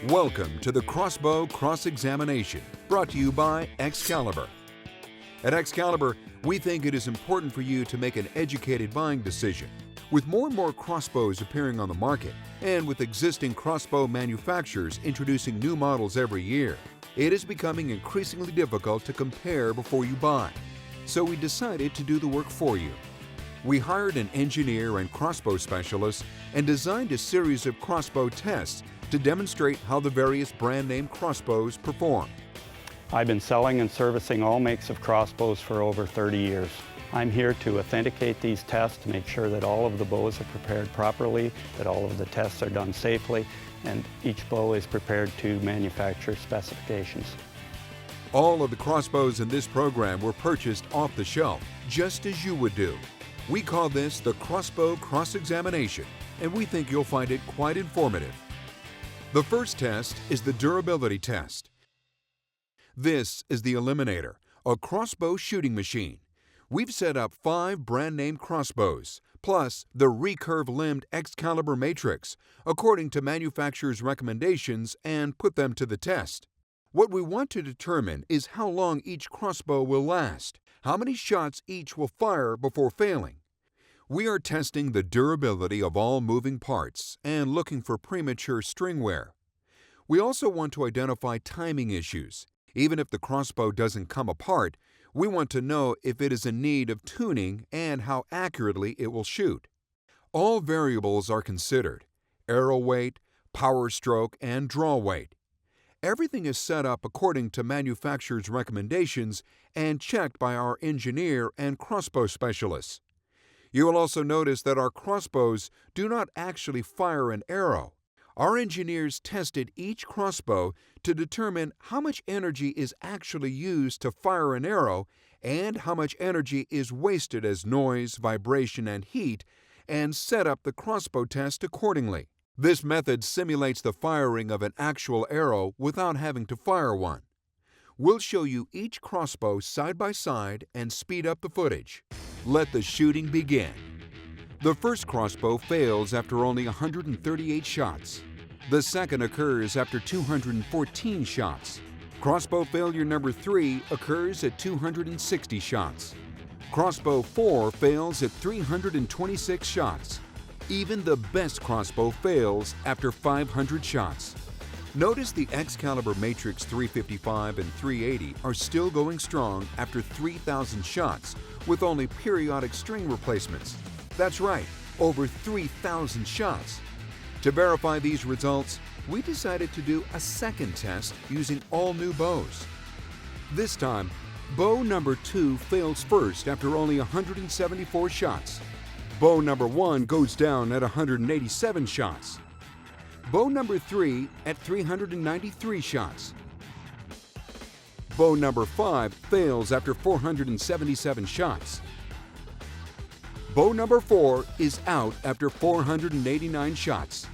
Welcome to the Crossbow Cross Examination, brought to you by Excalibur. At Excalibur, we think it is important for you to make an educated buying decision. With more and more crossbows appearing on the market, and with existing crossbow manufacturers introducing new models every year, it is becoming increasingly difficult to compare before you buy. So we decided to do the work for you. We hired an engineer and crossbow specialist and designed a series of crossbow tests to demonstrate how the various brand name crossbows perform. I've been selling and servicing all makes of crossbows for over 30 years. I'm here to authenticate these tests to make sure that all of the bows are prepared properly, that all of the tests are done safely, and each bow is prepared to manufacturer specifications. All of the crossbows in this program were purchased off the shelf, just as you would do. We call this the Crossbow Cross Examination, and we think you'll find it quite informative. The first test is the durability test. This is the Eliminator, a crossbow shooting machine. We've set up 5 brand-name crossbows, plus the recurve-limbed Excalibur Matrix, according to manufacturers' recommendations, and put them to the test. What we want to determine is how long each crossbow will last, how many shots each will fire before failing. We are testing the durability of all moving parts and looking for premature string wear. We also want to identify timing issues. Even if the crossbow doesn't come apart, we want to know if it is in need of tuning and how accurately it will shoot. All variables are considered: arrow weight, power stroke, and draw weight. Everything is set up according to manufacturer's recommendations and checked by our engineer and crossbow specialists. You will also notice that our crossbows do not actually fire an arrow. Our engineers tested each crossbow to determine how much energy is actually used to fire an arrow and how much energy is wasted as noise, vibration, and heat, and set up the crossbow test accordingly. This method simulates the firing of an actual arrow without having to fire one. We'll show you each crossbow side by side and speed up the footage. Let the shooting begin. The first crossbow fails after only 138 shots. The second occurs after 214 shots. Crossbow failure number 3 occurs at 260 shots. Crossbow 4 fails at 326 shots. Even the best crossbow fails after 500 shots. Notice the Excalibur Matrix 355 and 380 are still going strong after 3,000 shots with only periodic string replacements. That's right, over 3,000 shots. To verify these results, we decided to do a second test using all new bows. This time, bow number 2 fails first after only 174 shots. Bow number 1 goes down at 187 shots. Bow number 3 at 393 shots. Bow number 5 fails after 477 shots. Bow number 4 is out after 489 shots.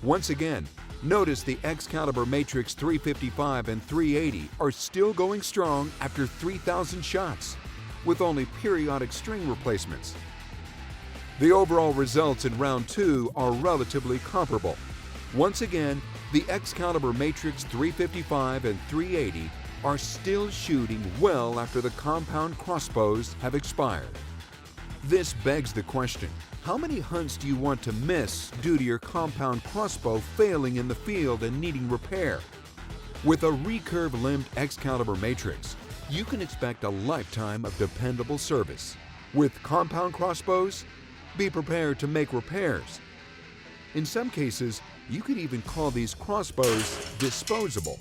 Once again, notice the Excalibur Matrix 355 and 380 are still going strong after 3,000 shots, with only periodic string replacements. The overall results in round 2 are relatively comparable. Once again, the Excalibur Matrix 355 and 380 are still shooting well after the compound crossbows have expired. This begs the question, how many hunts do you want to miss due to your compound crossbow failing in the field and needing repair? With a recurve-limbed Excalibur Matrix, you can expect a lifetime of dependable service. With compound crossbows, be prepared to make repairs. In some cases, you could even call these crossbows disposable.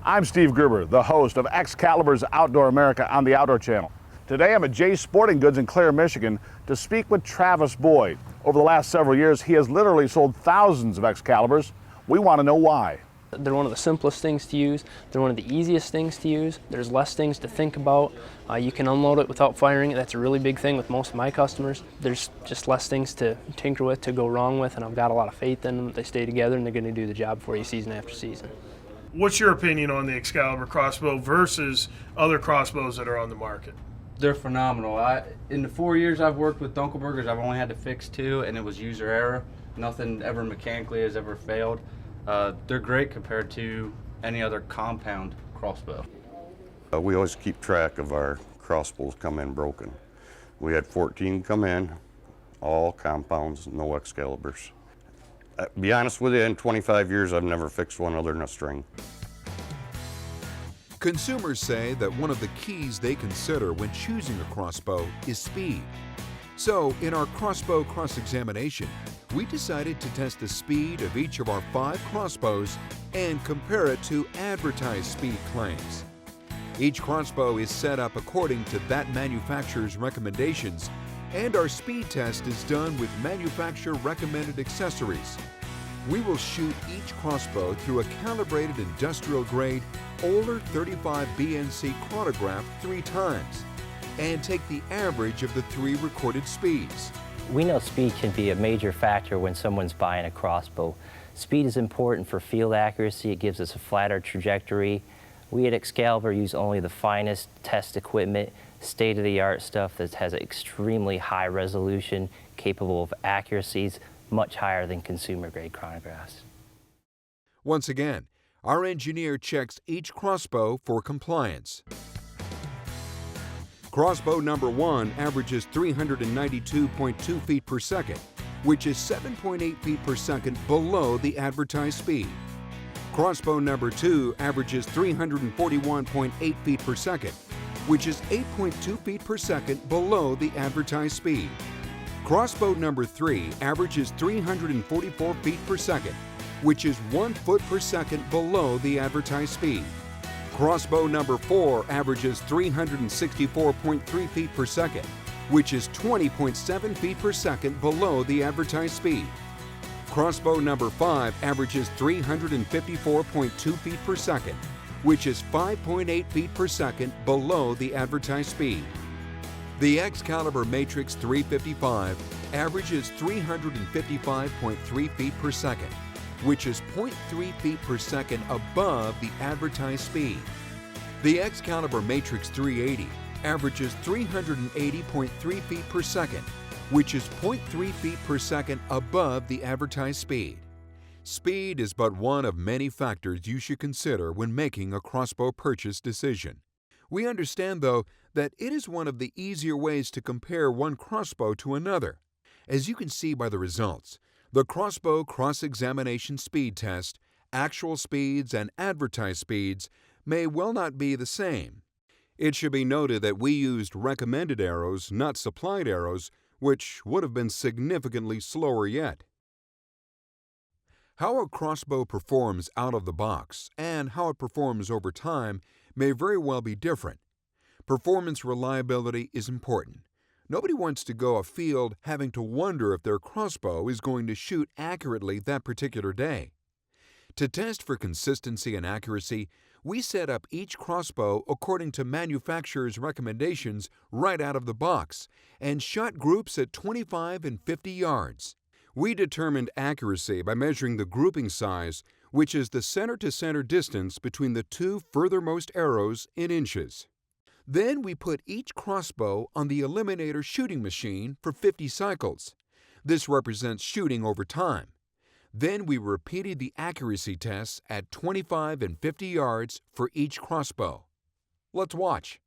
I'm Steve Gerber, the host of Excalibur's Outdoor America on the Outdoor Channel. Today I'm at Jay's Sporting Goods in Clare, Michigan to speak with Travis Boyd. Over the last several years, he has literally sold thousands of Excaliburs. We want to know why. They're one of the simplest things to use. They're one of the easiest things to use. There's less things to think about. You can unload it without firing it. That's a really big thing with most of my customers. There's just less things to tinker with, to go wrong with, and I've got a lot of faith in them. They stay together and they're going to do the job for you season after season. What's your opinion on the Excalibur crossbow versus other crossbows that are on the market? They're phenomenal. In the 4 years I've worked with Dunkelbergers, I've only had to fix 2, and it was user error. Nothing ever mechanically has ever failed. They're great compared to any other compound crossbow. We always keep track of our crossbows come in broken. We had 14 come in, all compounds, no Excaliburs. Be honest with you, in 25 years I've never fixed one other than a string. Consumers say that one of the keys they consider when choosing a crossbow is speed. So, in our Crossbow Cross Examination, we decided to test the speed of each of our 5 crossbows and compare it to advertised speed claims. Each crossbow is set up according to that manufacturer's recommendations, and our speed test is done with manufacturer-recommended accessories. We will shoot each crossbow through a calibrated industrial-grade Oler 35 BNC chronograph 3 times and take the average of the 3 recorded speeds. We know speed can be a major factor when someone's buying a crossbow. Speed is important for field accuracy. It gives us a flatter trajectory. We at Excalibur use only the finest test equipment, state-of-the-art stuff that has extremely high resolution, capable of accuracies much higher than consumer-grade chronographs. Once again, our engineer checks each crossbow for compliance. Crossbow number 1 averages 392.2 feet per second, which is 7.8 feet per second below the advertised speed. Crossbow number 2 averages 341.8 feet per second, which is 8.2 feet per second below the advertised speed. Crossbow number 3 averages 344 feet per second, which is 1 foot per second below the advertised speed. Crossbow number 4 averages 364.3 feet per second, which is 20.7 feet per second below the advertised speed. Crossbow number 5 averages 354.2 feet per second, which is 5.8 feet per second below the advertised speed. The Excalibur Matrix 355 averages 355.3 feet per second, which is 0.3 feet per second above the advertised speed. The Excalibur Matrix 380 averages 380.3 feet per second, which is 0.3 feet per second above the advertised speed. Speed is but one of many factors you should consider when making a crossbow purchase decision. We understand, though, that it is one of the easier ways to compare one crossbow to another. As you can see by the results, the Crossbow Cross Examination speed test, actual speeds and advertised speeds may well not be the same. It should be noted that we used recommended arrows, not supplied arrows, which would have been significantly slower yet. How a crossbow performs out of the box and how it performs over time may very well be different. Performance reliability is important. Nobody wants to go afield having to wonder if their crossbow is going to shoot accurately that particular day. To test for consistency and accuracy, we set up each crossbow according to manufacturer's recommendations right out of the box and shot groups at 25 and 50 yards. We determined accuracy by measuring the grouping size, which is the center-to-center distance between the 2 furthermost arrows in inches. Then we put each crossbow on the eliminator shooting machine for 50 cycles. This represents shooting over time. Then we repeated the accuracy tests at 25 and 50 yards for each crossbow. Let's watch.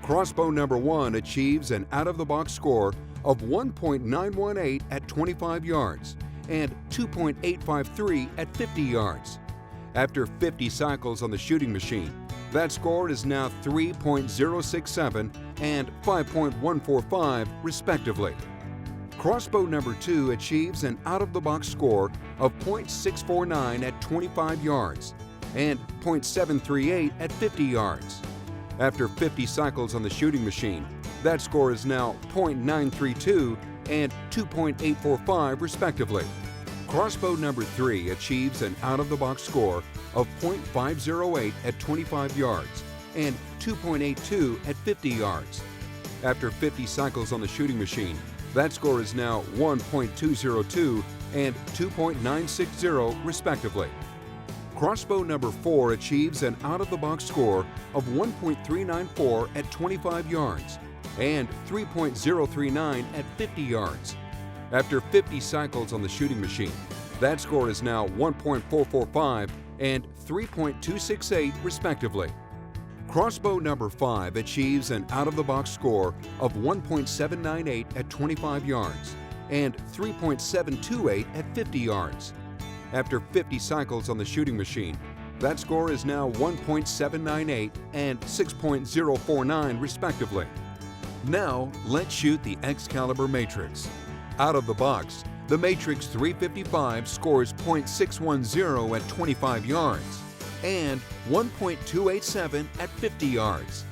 Crossbow number 1 achieves an out-of-the-box score of 1.918 at 25 yards and 2.853 at 50 yards. After 50 cycles on the shooting machine, that score is now 3.067 and 5.145 respectively. Crossbow number 2 achieves an out-of-the-box score of 0.649 at 25 yards and 0.738 at 50 yards. After 50 cycles on the shooting machine, that score is now 0.932 and 2.845 respectively. Crossbow number 3 achieves an out-of-the-box score of 0.508 at 25 yards and 2.82 at 50 yards. After 50 cycles on the shooting machine, that score is now 1.202 and 2.960 respectively. Crossbow number 4 achieves an out-of-the-box score of 1.394 at 25 yards and 3.039 at 50 yards. After 50 cycles on the shooting machine, That score is now 1.445 and 3.268 respectively. Crossbow number 5 achieves an out-of-the-box score of 1.798 at 25 yards and 3.728 at 50 yards. After 50 cycles on the shooting machine, that score is now 1.798 and 6.049 respectively. Now, let's shoot the Excalibur Matrix. Out of the box, the Matrix 355 scores .610 at 25 yards and 1.287 at 50 yards.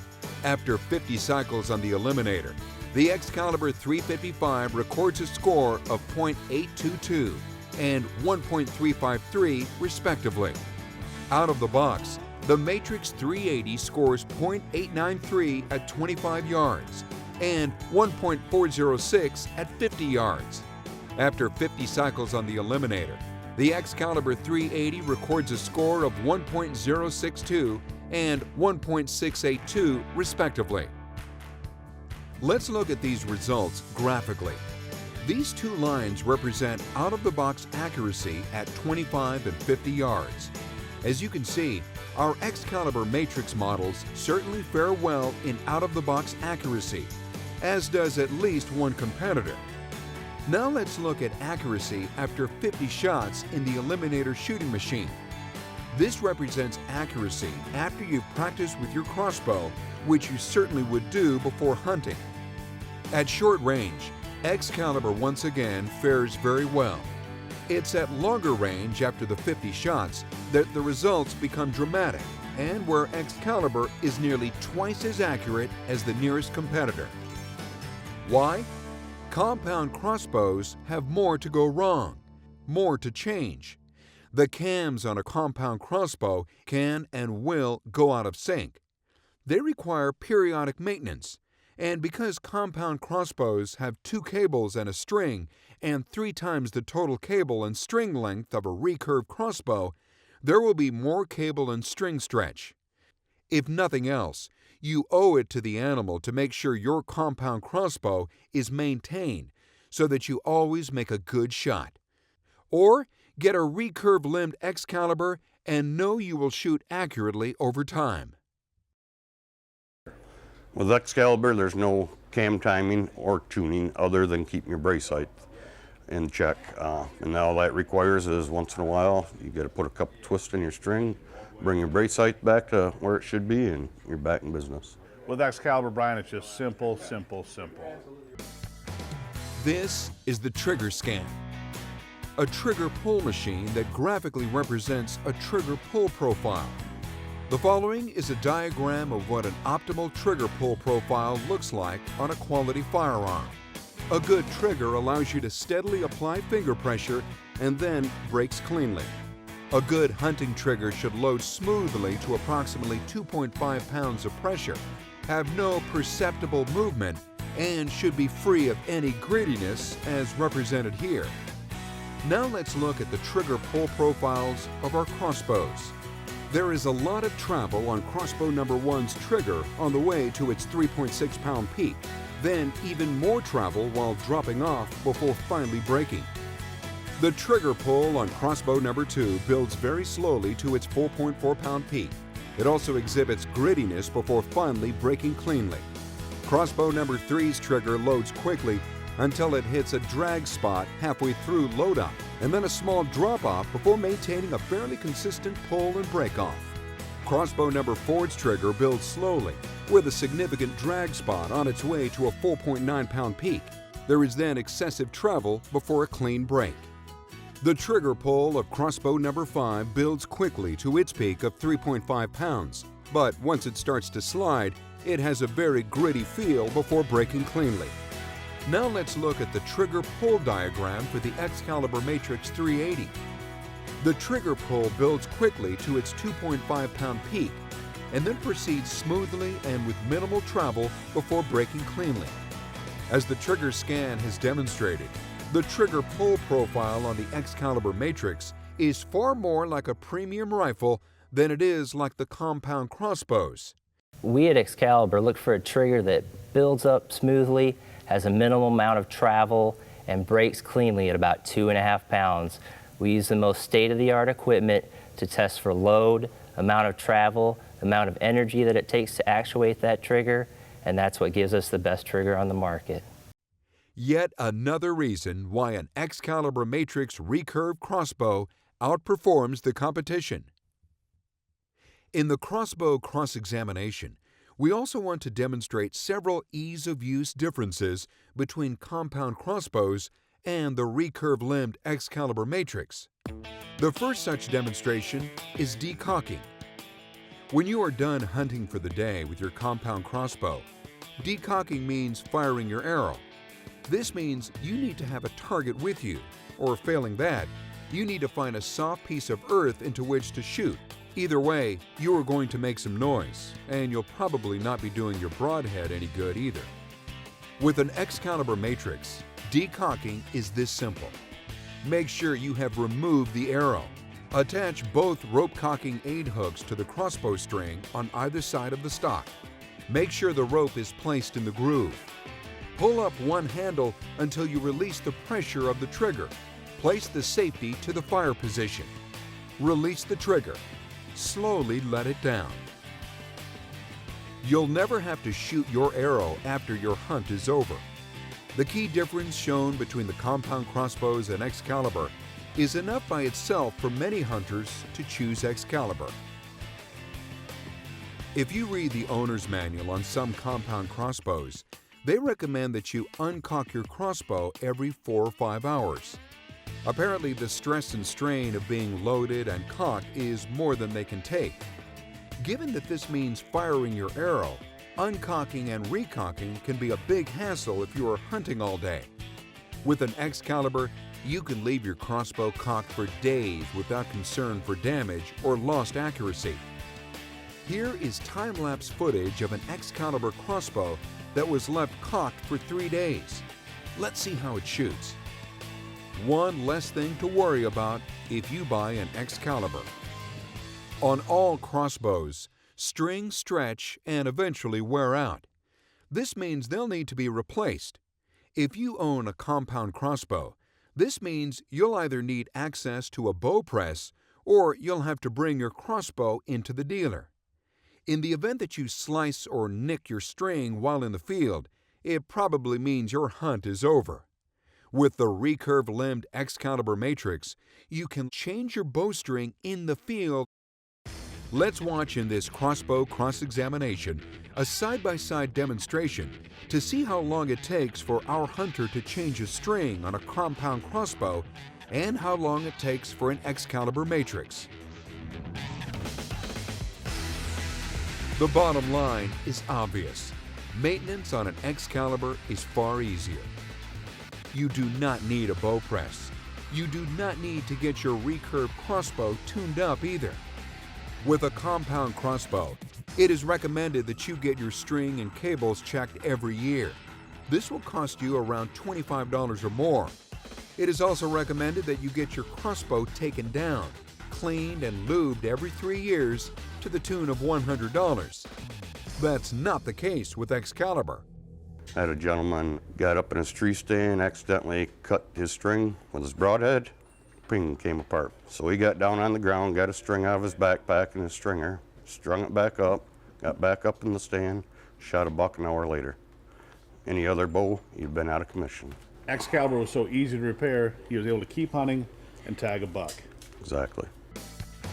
After 50 cycles on the eliminator, the Excalibur 355 records a score of .822 and 1.353 respectively. Out of the box, the Matrix 380 scores .893 at 25 yards and 1.406 at 50 yards. After 50 cycles on the eliminator, the Excalibur 380 records a score of 1.062 and 1.682 respectively. Let's look at these results graphically. These two lines represent out-of-the-box accuracy at 25 and 50 yards. As you can see, our Excalibur Matrix models certainly fare well in out-of-the-box accuracy, as does at least one competitor. Now let's look at accuracy after 50 shots in the eliminator shooting machine. This represents accuracy after you've practiced with your crossbow, which you certainly would do before hunting. At short range, Excalibur once again fares very well. It's at longer range after the 50 shots that the results become dramatic and where Excalibur is nearly twice as accurate as the nearest competitor. Why? Compound crossbows have more to go wrong, more to change. The cams on a compound crossbow can and will go out of sync. They require periodic maintenance, and because compound crossbows have 2 cables and a string and 3 times the total cable and string length of a recurve crossbow, there will be more cable and string stretch. If nothing else, you owe it to the animal to make sure your compound crossbow is maintained so that you always make a good shot. Or get a recurve-limbed Excalibur and know you will shoot accurately over time. With Excalibur, there's no cam timing or tuning other than keeping your brace height in check. And all that requires is once in a while, you got to put a couple twists in your string, bring your brace height back to where it should be, and you're back in business. With Excalibur, Brian, it's just simple, simple, simple. This is the trigger scan, a trigger pull machine that graphically represents a trigger pull profile. The following is a diagram of what an optimal trigger pull profile looks like on a quality firearm. A good trigger allows you to steadily apply finger pressure and then breaks cleanly. A good hunting trigger should load smoothly to approximately 2.5 pounds of pressure, have no perceptible movement, and should be free of any grittiness as represented here. Now let's look at the trigger pull profiles of our crossbows. There is a lot of travel on crossbow number 1's trigger on the way to its 3.6 pound peak, then even more travel while dropping off before finally breaking. The trigger pull on crossbow number 2 builds very slowly to its 4.4 pound peak. It also exhibits grittiness before finally breaking cleanly. Crossbow number 3's trigger loads quickly until it hits a drag spot halfway through load up, and then a small drop off before maintaining a fairly consistent pull and break off. Crossbow number 4's trigger builds slowly, with a significant drag spot on its way to a 4.9 pound peak. There is then excessive travel before a clean break. The trigger pull of crossbow number 5 builds quickly to its peak of 3.5 pounds, but once it starts to slide, it has a very gritty feel before breaking cleanly. Now let's look at the trigger pull diagram for the Excalibur Matrix 380. The trigger pull builds quickly to its 2.5 pound peak and then proceeds smoothly and with minimal travel before breaking cleanly. As the trigger scan has demonstrated, the trigger pull profile on the Excalibur Matrix is far more like a premium rifle than it is like the compound crossbows. We at Excalibur look for a trigger that builds up smoothly, has a minimal amount of travel, and breaks cleanly at about 2.5 pounds. We use the most state-of-the-art equipment to test for load, amount of travel, amount of energy that it takes to actuate that trigger, and that's what gives us the best trigger on the market. Yet another reason why an Excalibur Matrix recurve crossbow outperforms the competition. In the Crossbow Cross Examination, we also want to demonstrate several ease-of-use differences between compound crossbows and the recurve-limbed Excalibur Matrix. The first such demonstration is decocking. When you are done hunting for the day with your compound crossbow, decocking means firing your arrow. This means you need to have a target with you, or failing that, you need to find a soft piece of earth into which to shoot. Either way, you are going to make some noise, and you'll probably not be doing your broadhead any good either. With an Excalibur Matrix, decocking is this simple. Make sure you have removed the arrow. Attach both rope cocking aid hooks to the crossbow string on either side of the stock. Make sure the rope is placed in the groove. Pull up one handle until you release the pressure of the trigger. Place the safety to the fire position. Release the trigger. Slowly let it down. You'll never have to shoot your arrow after your hunt is over. The key difference shown between the compound crossbows and Excalibur is enough by itself for many hunters to choose Excalibur. If you read the owner's manual on some compound crossbows, they recommend that you uncock your crossbow every 4 or 5 hours. Apparently, the stress and strain of being loaded and cocked is more than they can take. Given that this means firing your arrow, uncocking and recocking can be a big hassle if you are hunting all day. With an Excalibur, you can leave your crossbow cocked for days without concern for damage or lost accuracy. Here is time-lapse footage of an Excalibur crossbow that was left cocked for 3 days. Let's see how it shoots. One less thing to worry about if you buy an Excalibur. On all crossbows, strings stretch and eventually wear out. This means they'll need to be replaced. If you own a compound crossbow, this means you'll either need access to a bow press or you'll have to bring your crossbow into the dealer. In the event that you slice or nick your string while in the field, it probably means your hunt is over. With the recurve-limbed Excalibur Matrix, you can change your bowstring in the field. Let's watch in this Crossbow Cross Examination a side-by-side demonstration to see how long it takes for our hunter to change a string on a compound crossbow and how long it takes for an Excalibur Matrix. The bottom line is obvious. Maintenance on an Excalibur is far easier. You do not need a bow press. You do not need to get your recurve crossbow tuned up either. With a compound crossbow, it is recommended that you get your string and cables checked every year. This will cost you around $25 or more. It is also recommended that you get your crossbow taken down, cleaned and lubed every 3 years to the tune of $100. That's not the case with Excalibur. I had a gentleman got up in his tree stand, accidentally cut his string with his broadhead, ping, came apart. So he got down on the ground, got a string out of his backpack and his stringer, strung it back up, got back up in the stand, shot a buck an hour later. Any other bow, he'd been out of commission. Excalibur was so easy to repair, he was able to keep hunting and tag a buck. Exactly.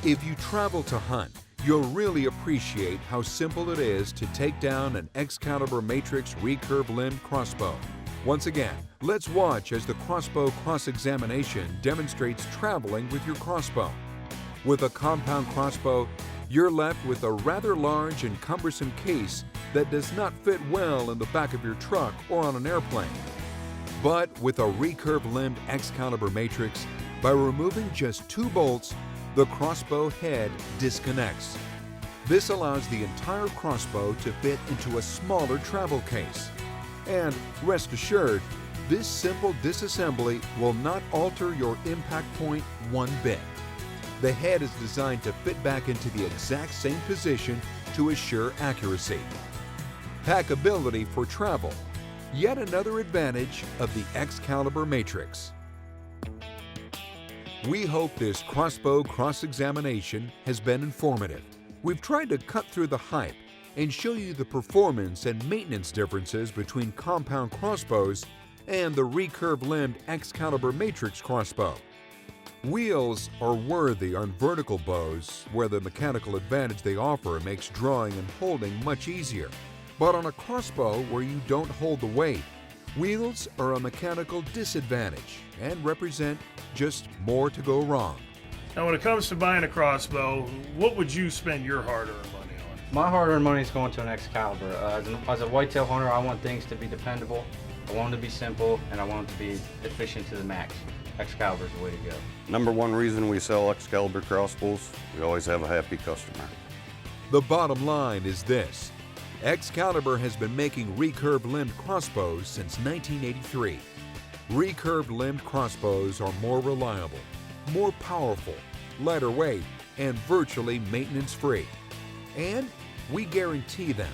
If you travel to hunt, you'll really appreciate how simple it is to take down an Excalibur Matrix recurve-limbed crossbow. Once again, let's watch as the Crossbow Cross Examination demonstrates traveling with your crossbow. With a compound crossbow, you're left with a rather large and cumbersome case that does not fit well in the back of your truck or on an airplane. But with a recurve-limbed Excalibur Matrix, by removing just 2 bolts, the crossbow head disconnects. This allows the entire crossbow to fit into a smaller travel case. And rest assured, this simple disassembly will not alter your impact point one bit. The head is designed to fit back into the exact same position to assure accuracy. Packability for travel, yet another advantage of the Excalibur Matrix. We hope this Crossbow Cross Examination has been informative. We've tried to cut through the hype and show you the performance and maintenance differences between compound crossbows and the recurve-limbed Excalibur Matrix crossbow. Wheels are worthy on vertical bows where the mechanical advantage they offer makes drawing and holding much easier. But on a crossbow where you don't hold the weight, wheels are a mechanical disadvantage and represent just more to go wrong. Now, when it comes to buying a crossbow, what would you spend your hard-earned money on? My hard-earned money is going to an Excalibur. As a whitetail hunter, I want things to be dependable, I want them to be simple, and I want them to be efficient to the max. Excalibur is the way to go. Number one reason we sell Excalibur crossbows, we always have a happy customer. The bottom line is this: Excalibur has been making recurve-limbed crossbows since 1983. Recurve-limbed crossbows are more reliable, more powerful, lighter weight, and virtually maintenance-free. And we guarantee them.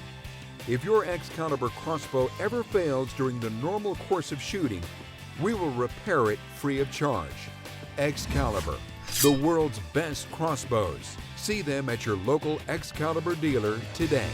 If your Excalibur crossbow ever fails during the normal course of shooting, we will repair it free of charge. Excalibur, the world's best crossbows. See them at your local Excalibur dealer today.